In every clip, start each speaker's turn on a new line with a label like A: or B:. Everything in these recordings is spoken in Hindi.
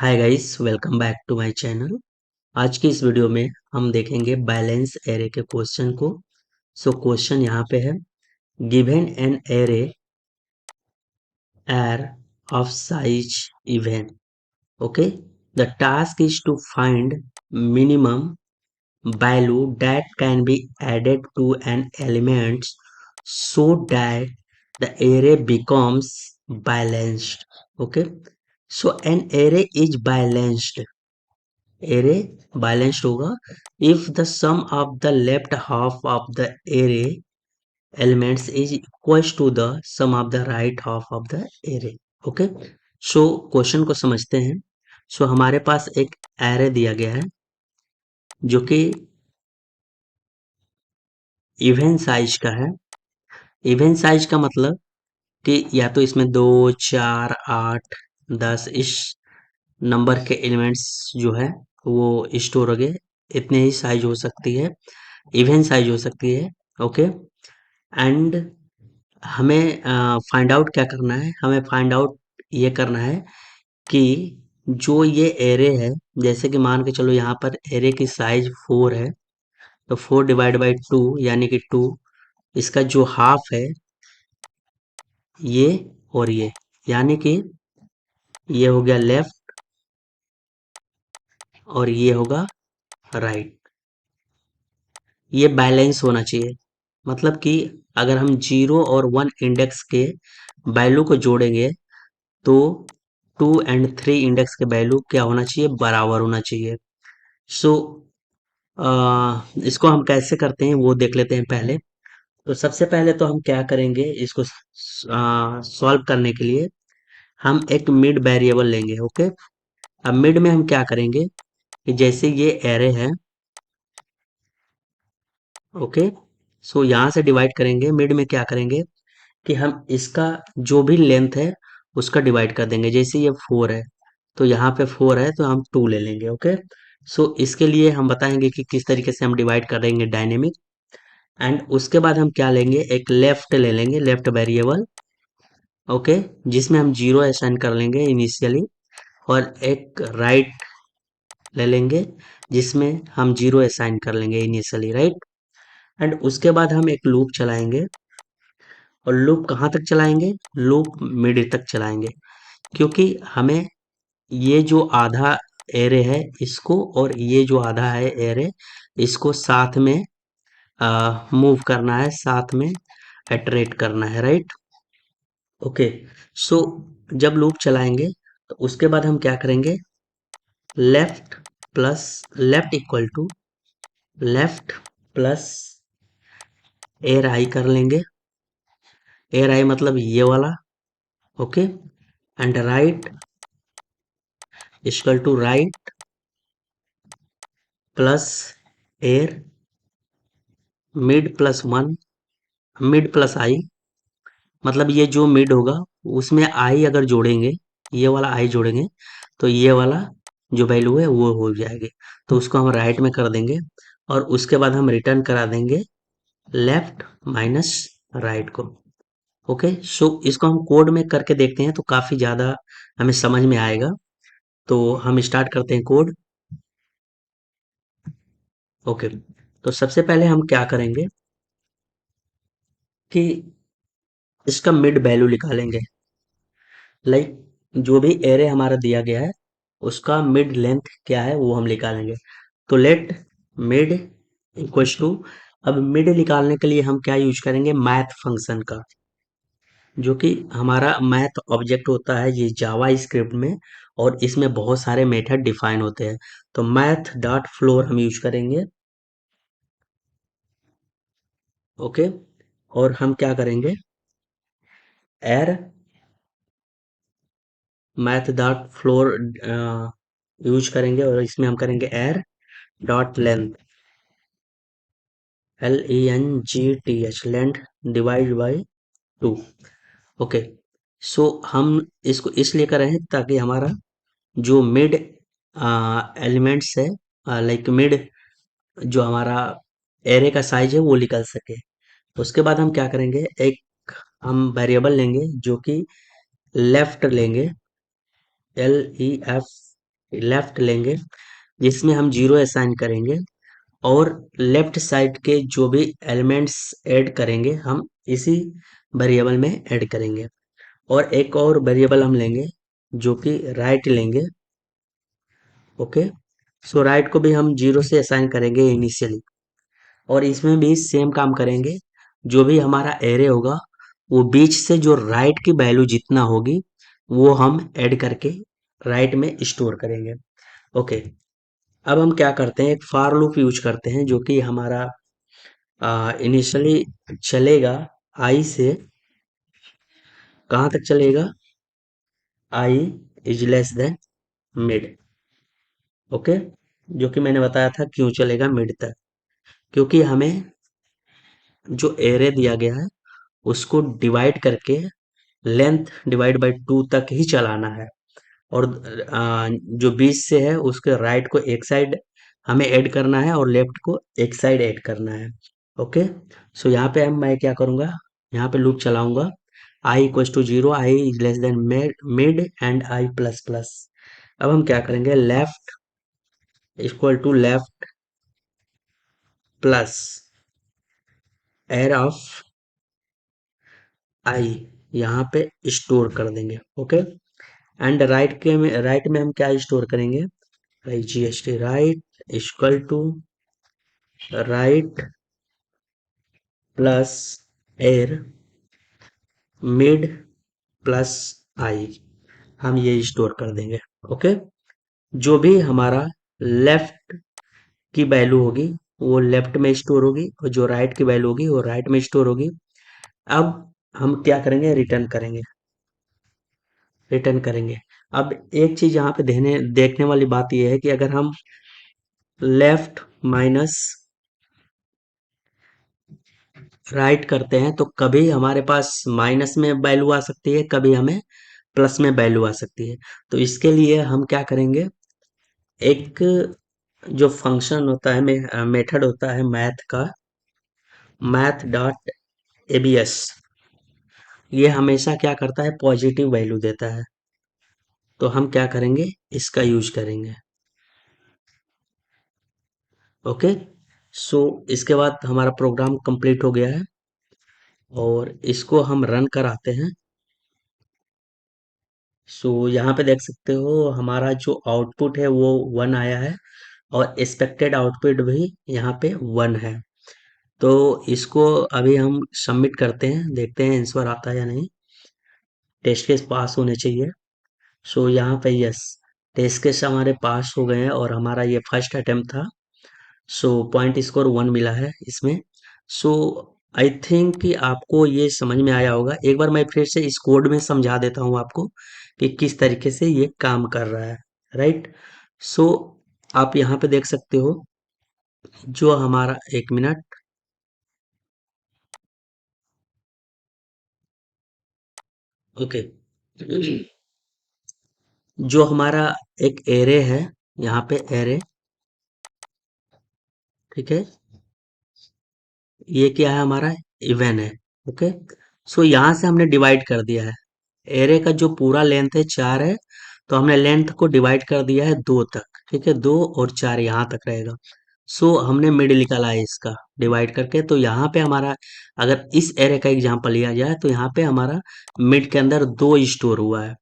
A: Hi guys, welcome back to my channel. आज की इस वीडियो में हम देखेंगे बैलेंस एरे के क्वेश्चन को। क्वेश्चन यहाँ पे है, given an array R of size even. Okay, the task is to find minimum value that can be added to an element so that the array becomes balanced. Okay, so an array is balanced. Array balanced होगा if the sum of the left half of the array elements is equal to the sum of the right half of the array. Okay, so question को समझते हैं। हमारे पास एक एरे दिया गया है जो कि इवन साइज का है। इवन साइज का मतलब कि या तो इसमें 2, 4, 8, 10 इस नंबर के एलिमेंट्स जो है वो स्टोर हो गए। इतने ही साइज हो सकती है, इवन साइज हो सकती है। ओके, एंड हमें फाइंड आउट क्या करना है, हमें फाइंड आउट ये करना है कि जो ये एरे है, जैसे कि मान के चलो यहाँ पर एरे की साइज 4 है, तो 4/2 यानी कि 2, इसका जो हाफ है ये और ये, यानी कि ये हो गया लेफ्ट और ये होगा राइट। ये बैलेंस होना चाहिए, मतलब कि अगर हम 0 और 1 इंडेक्स के वैल्यू को जोड़ेंगे तो 2 और 3 इंडेक्स के वैल्यू क्या होना चाहिए, बराबर होना चाहिए। सो इसको हम कैसे करते हैं वो देख लेते हैं पहले। तो सबसे पहले तो हम क्या करेंगे, इसको सॉल्व करने के लिए हम एक मिड वेरिएबल लेंगे। ओके, अब मिड में हम क्या करेंगे कि जैसे ये एरे है, ओके, यहाँ से डिवाइड करेंगे। मिड में क्या करेंगे कि हम इसका जो भी लेंथ है उसका डिवाइड कर देंगे। जैसे ये 4 है तो यहाँ पे 4 है तो हम 2 ले लेंगे। ओके, इसके लिए हम बताएंगे कि किस तरीके से हम डिवाइड करेंगे डायनेमिक। एंड उसके बाद हम क्या लेंगे, एक लेफ्ट ले लेंगे, लेफ्ट वेरिएबल। ओके, जिसमें हम 0 असाइन कर लेंगे इनिशियली, और एक राइट ले लेंगे जिसमें हम 0 असाइन कर लेंगे इनिशियली, राइट। एंड उसके बाद हम एक लूप चलाएंगे, और लूप कहाँ तक चलाएंगे, लूप मिड तक चलाएंगे, क्योंकि हमें ये जो आधा एरे है इसको और ये जो आधा है एरे इसको साथ में मूव करना है, साथ में इटरेट करना है, राइट। ओके, सो जब लूप चलाएंगे तो उसके बाद हम क्या करेंगे, left plus left equal to left plus arr i कर लेंगे। एर आई मतलब ये वाला। Okay, and right equal to right plus arr mid plus 1, mid plus i, मतलब ये जो मिड होगा उसमें आई अगर जोड़ेंगे, ये वाला आई जोड़ेंगे तो ये वाला जो वैल्यू है वो हो जाएगी। तो उसको हम राइट में कर देंगे और उसके बाद हम रिटर्न करा देंगे लेफ्ट माइनस राइट को। ओके, इसको हम कोड में करके देखते हैं तो काफी ज्यादा हमें समझ में आएगा। तो हम स्टार्ट करते हैं कोड। ओके, तो सबसे पहले हम क्या करेंगे कि इसका मिड वैल्यू निकालेंगे। लाइक जो भी एरे हमारा दिया गया है उसका मिड लेंथ क्या है वो हम निकालेंगे। तो लेट मिड इक्वल्स टू, अब मिड निकालने के लिए हम क्या यूज करेंगे, मैथ फंक्शन का, जो कि हमारा मैथ ऑब्जेक्ट होता है ये जावा स्क्रिप्ट में, और इसमें बहुत सारे मेथड डिफाइन होते हैं। तो मैथ डॉट फ्लोर हम यूज करेंगे। ओके, और हम क्या करेंगे, एर मैथ डॉट फ्लोर यूज करेंगे, और इसमें हम करेंगे एर dot length, LENGTH, length divide by 2। Okay, हम इसको इसलिए कर रहे हैं ताकि हमारा जो मिड एलिमेंट्स है, लाइक मिड जो हमारा एरे का साइज है वो निकल सके। उसके बाद हम क्या करेंगे, एक हम वेरिएबल लेंगे जो कि लेफ्ट लेंगे, LEF लेफ्ट लेंगे जिसमें हम जीरो असाइन करेंगे, और लेफ्ट साइड के जो भी एलिमेंट्स ऐड करेंगे हम इसी वेरिएबल में ऐड करेंगे। और एक और वेरिएबल हम लेंगे जो कि राइट लेंगे। ओके, सो राइट को भी हम जीरो से असाइन करेंगे इनिशियली, और इसमें भी सेम काम करेंगे। जो भी हमारा एरे होगा वो बीच से जो राइट की वैल्यू जितना होगी वो हम ऐड करके राइट में स्टोर करेंगे। ओके, अब हम क्या करते हैं, एक फॉर लूप यूज करते हैं जो कि हमारा इनिशियली चलेगा आई से, कहाँ तक चलेगा, I is less than mid. Okay, जो कि मैंने बताया था क्यों चलेगा मिड तक, क्योंकि हमें जो एरे दिया गया है उसको डिवाइड करके लेंथ डिवाइड बाय 2 तक ही चलाना है। और जो बीच से है उसके राइट को एक साइड हमें ऐड करना है और लेफ्ट को एक साइड ऐड करना है। ओके, सो यहाँ पे मैं क्या करूँगा, यहाँ पे लूप चलाऊंगा, I equals to zero, I is less than mid and I plus plus. अब हम क्या करेंगे, left equal to left plus arr of I, यहाँ पे स्टोर कर देंगे। ओके, एंड राइट में हम क्या स्टोर करेंगे, G S T right equal to right plus arr mid plus I, हम ये स्टोर कर देंगे। ओके, जो भी हमारा लेफ्ट की वैल्यू होगी वो लेफ्ट में स्टोर होगी, और जो राइट की वैल्यू होगी वो राइट में स्टोर होगी। अब हम क्या करेंगे, रिटर्न करेंगे। अब एक चीज यहाँ पे देखने वाली बात यह है कि अगर हम लेफ्ट माइनस राइट करते हैं तो कभी हमारे पास माइनस में वैल्यू आ सकती है, कभी हमें प्लस में वैल्यू आ सकती है। तो इसके लिए हम क्या करेंगे, एक जो फंक्शन होता है, मेथड होता है मैथ का, मैथ डॉट एबीएस, ये हमेशा क्या करता है, पॉजिटिव वैल्यू देता है। तो हम क्या करेंगे, इसका यूज करेंगे। ओके, सो इसके बाद हमारा प्रोग्राम कंप्लीट हो गया है, और इसको हम रन कराते हैं। सो यहाँ पे देख सकते हो हमारा जो आउटपुट है वो 1 आया है, और एक्सपेक्टेड आउटपुट भी यहाँ पे 1 है। तो इसको अभी हम सबमिट करते हैं, देखते हैं आंसर आता है या नहीं। टेस्ट केस पास होने चाहिए। सो यहाँ पे यस, टेस्ट केस हमारे पास हो गए हैं, और हमारा ये फर्स्ट अटेम्प्ट था। सो पॉइंट स्कोर 1 मिला है इसमें। सो आई थिंक कि आपको ये समझ में आया होगा। एक बार मैं फिर से इस कोड में समझा देता हूँ आपको कि किस तरीके से ये काम कर रहा है। राइट, सो आप यहाँ पे देख सकते हो जो हमारा, एक मिनट, ओके, जो हमारा एक एरे है, यहाँ पे एरे, ठीक है, ये क्या है, हमारा इवन है। ओके, सो यहाँ से हमने डिवाइड कर दिया है। एरे का जो पूरा लेंथ है 4 है, तो हमने लेंथ को डिवाइड कर दिया है 2 तक। ठीक है, 2 और 4 यहाँ तक रहेगा। सो हमने मिड निकाला है इसका डिवाइड करके। तो यहाँ पे हमारा, अगर इस एरे का एग्जांपल लिया जाए तो यहाँ पे हमारा मिड के अंदर 2 स्टोर हुआ है।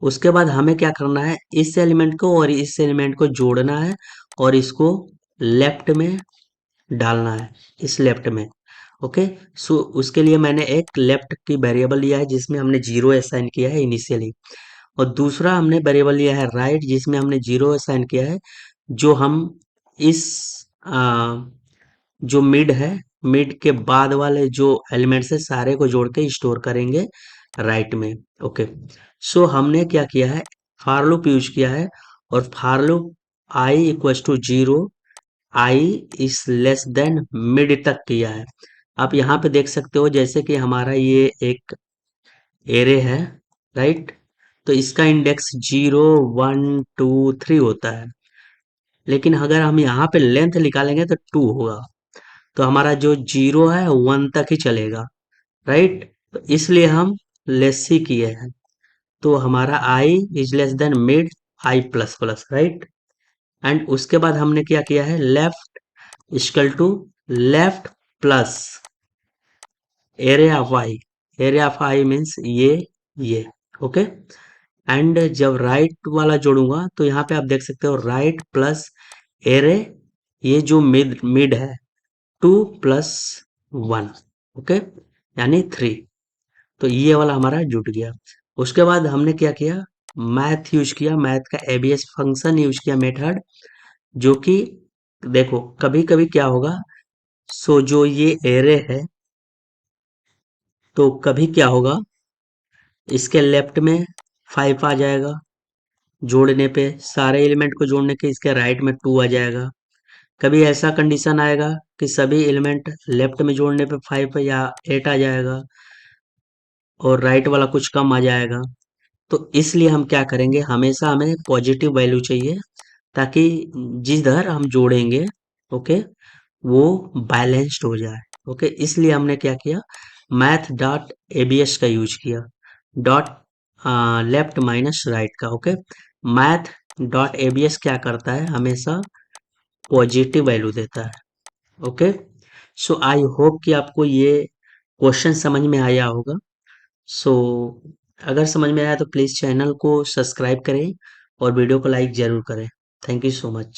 A: उसके बाद हमें क्या करना है, इस एलिमेंट को और इस एलिमेंट को जोड़ना है, और इसको लेफ्ट में डालना है, इस लेफ्ट में। ओके, सो उसके लिए मैंने एक लेफ्ट की वेरिएबल लिया है जिसमें हमने जीरो असाइन किया है इनिशियली, और दूसरा हमने वेरिएबल लिया है राइट जिसमें हमने जीरो असाइन किया है, जो हम इस आ, जो मिड है, मिड के बाद वाले जो एलिमेंट्स है सारे को जोड़ के स्टोर करेंगे राइट में। ओके, सो हमने क्या किया है, फॉर लूप यूज किया है, और for loop i equals to zero, I is less than mid तक किया है। आप यहाँ पे देख सकते हो जैसे कि हमारा ये एक एरे है, राइट, तो इसका इंडेक्स 0 1 2 3 होता है, लेकिन अगर हम यहाँ पे लेंथ निकालेंगे तो 2 होगा। तो हमारा जो 0 है 1 तक ही चलेगा, राइट, तो इसलिए हम लेस ही किए हैं। तो हमारा I is less than mid, I plus plus, right. And उसके बाद हमने क्या किया है, left equal to left plus area of I. Area of I means ये, ओके। एंड जब राइट वाला जोड़ूंगा तो यहाँ पे आप देख सकते हो राइट प्लस एरे, ये जो मिड मिड है 2 + 1, ओके, यानी 3। तो ये वाला हमारा जुट गया। उसके बाद हमने क्या किया, मैथ यूज किया, मैथ का एबीएस फंक्शन यूज किया, मेथड, जो कि देखो कभी कभी क्या होगा, सो जो ये एरे है, तो कभी क्या होगा, इसके लेफ्ट में 5 आ जाएगा, जोड़ने पे सारे एलिमेंट को जोड़ने के इसके राइट में 2 आ जाएगा। कभी ऐसा कंडीशन आएगा कि सभी एलिमेंट लेफ्ट में जोड़ने पे 5 या 8 आ जाएगा और राइट वाला कुछ कम आ जाएगा। तो इसलिए हम क्या करेंगे, हमेशा हमें पॉजिटिव वैल्यू चाहिए, ताकि जिधर हम जोड़ेंगे, ओके, वो बैलेंस्ड हो जाए, ओके। इसलिए हमने क्या किया, मैथ डॉट एबीएस का यूज किया, डॉट लेफ्ट माइनस राइट का, ओके। मैथ डॉट एबीएस क्या करता है, हमेशा पॉजिटिव वैल्यू देता है, ओके। सो आई होप कि आपको ये क्वेश्चन समझ में आया होगा। सो अगर समझ में आया तो प्लीज़ चैनल को सब्सक्राइब करें और वीडियो को लाइक ज़रूर करें। Thank you so much.